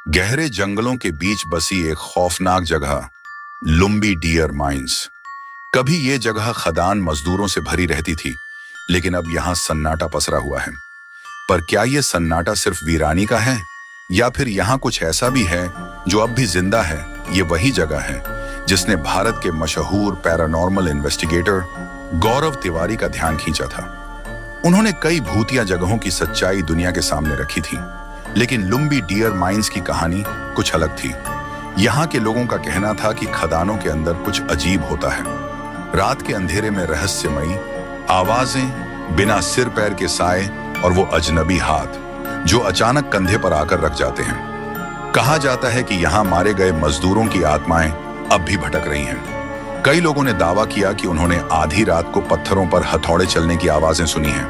गहरे जंगलों के बीच बसी एक खौफनाक जगह, लुम्बी डियर माइंस। कभी ये जगह खदान मजदूरों से भरी रहती थी, लेकिन अब यहाँ सन्नाटा पसरा हुआ है। पर क्या ये सन्नाटा सिर्फ वीरानी का है, या फिर यहाँ कुछ ऐसा भी है जो अब भी जिंदा है? ये वही जगह है जिसने भारत के मशहूर पैरानॉर्मल इन्वेस्टिगेटर गौरव तिवारी का ध्यान खींचा था। उन्होंने कई भूतिया जगहों की सच्चाई दुनिया के सामने रखी थी, लेकिन लुम्बी डियर माइंस की कहानी कुछ अलग थी। यहाँ के लोगों का कहना था कि खदानों के अंदर कुछ अजीब होता है। रात के अंधेरे में रहस्यमयी आवाजें, बिना सिर पैर के साए और वो अजनबी हाथ जो अचानक कंधे पर आकर रख जाते हैं। कहा जाता है कि यहाँ मारे गए मजदूरों की आत्माएं अब भी भटक रही हैं। कई लोगों ने दावा किया कि उन्होंने आधी रात को पत्थरों पर हथौड़े चलने की आवाजें सुनी हैं,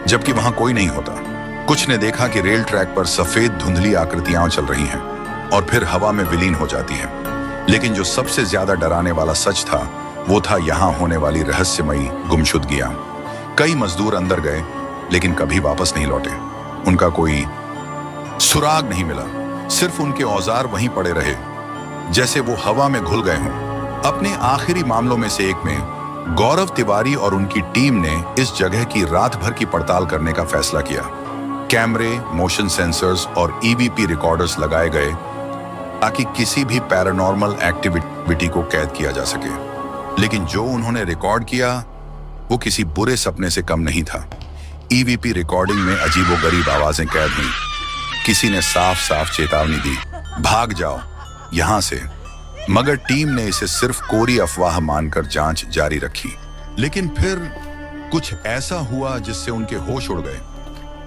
जबकि वहां कोई नहीं होता। कुछ ने देखा कि रेल ट्रैक पर सफेद धुंधली आकृतियां चल रही हैं और फिर हवा में विलीन हो जाती हैं। लेकिन जो सबसे ज्यादा डराने वाला सच था, वो था यहाँ होने वाली रहस्यमयी गुमशुदगियां। कई मजदूर अंदर गए, लेकिन कभी वापस नहीं लौटे। उनका कोई सुराग नहीं मिला, सिर्फ उनके औजार वहीं पड़े रहे, जैसे वो हवा में घुल गए हों। अपने आखिरी मामलों में से एक में गौरव तिवारी और उनकी टीम ने इस जगह की रात भर की पड़ताल करने का फैसला किया। कैमरे, मोशन सेंसर्स और ईवीपी रिकॉर्डर्स लगाए गए ताकि किसी भी पैरानॉर्मल एक्टिविटी को कैद किया जा सके। लेकिन जो उन्होंने रिकॉर्ड किया वो किसी बुरे सपने से कम नहीं था। ईवीपी रिकॉर्डिंग में अजीबोगरीब आवाजें कैद हुई। किसी ने साफ साफ चेतावनी दी, भाग जाओ यहां से। मगर टीम ने इसे सिर्फ कोरी अफवाह मानकर जांच जारी रखी। लेकिन फिर कुछ ऐसा हुआ जिससे उनके होश उड़ गए।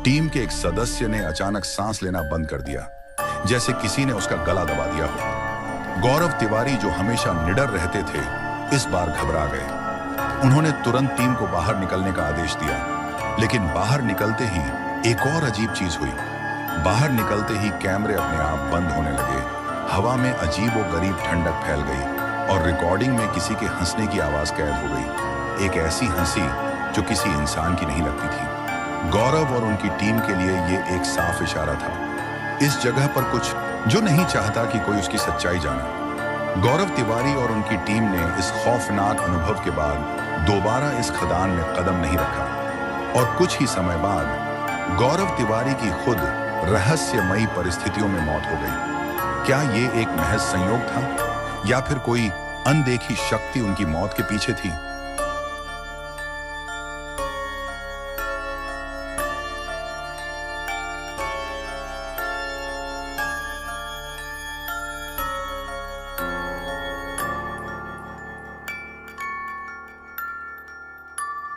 टीम के एक सदस्य ने अचानक सांस लेना बंद कर दिया, जैसे किसी ने उसका गला दबा दिया हो। गौरव तिवारी, जो हमेशा निडर रहते थे, इस बार घबरा गए। उन्होंने तुरंत टीम को बाहर निकलने का आदेश दिया, लेकिन बाहर निकलते ही एक और अजीब चीज हुई। बाहर निकलते ही कैमरे अपने आप बंद होने लगे, हवा में अजीबोगरीब ठंडक फैल गई और रिकॉर्डिंग में किसी के हंसने की आवाज कैद हो गई। एक ऐसी हंसी जो किसी इंसान की नहीं लगती थी। गौरव और उनकी टीम के लिए ये एक साफ इशारा था, इस जगह पर कुछ जो नहीं चाहता कि कोई उसकी सच्चाई जाने। गौरव तिवारी और उनकी टीम ने इस खौफनाक अनुभव के बाद दोबारा इस खदान में कदम नहीं रखा और कुछ ही समय बाद गौरव तिवारी की खुद रहस्यमयी परिस्थितियों में मौत हो गई। क्या ये एक महज संयोग था, या फिर कोई अनदेखी शक्ति उनकी मौत के पीछे थी?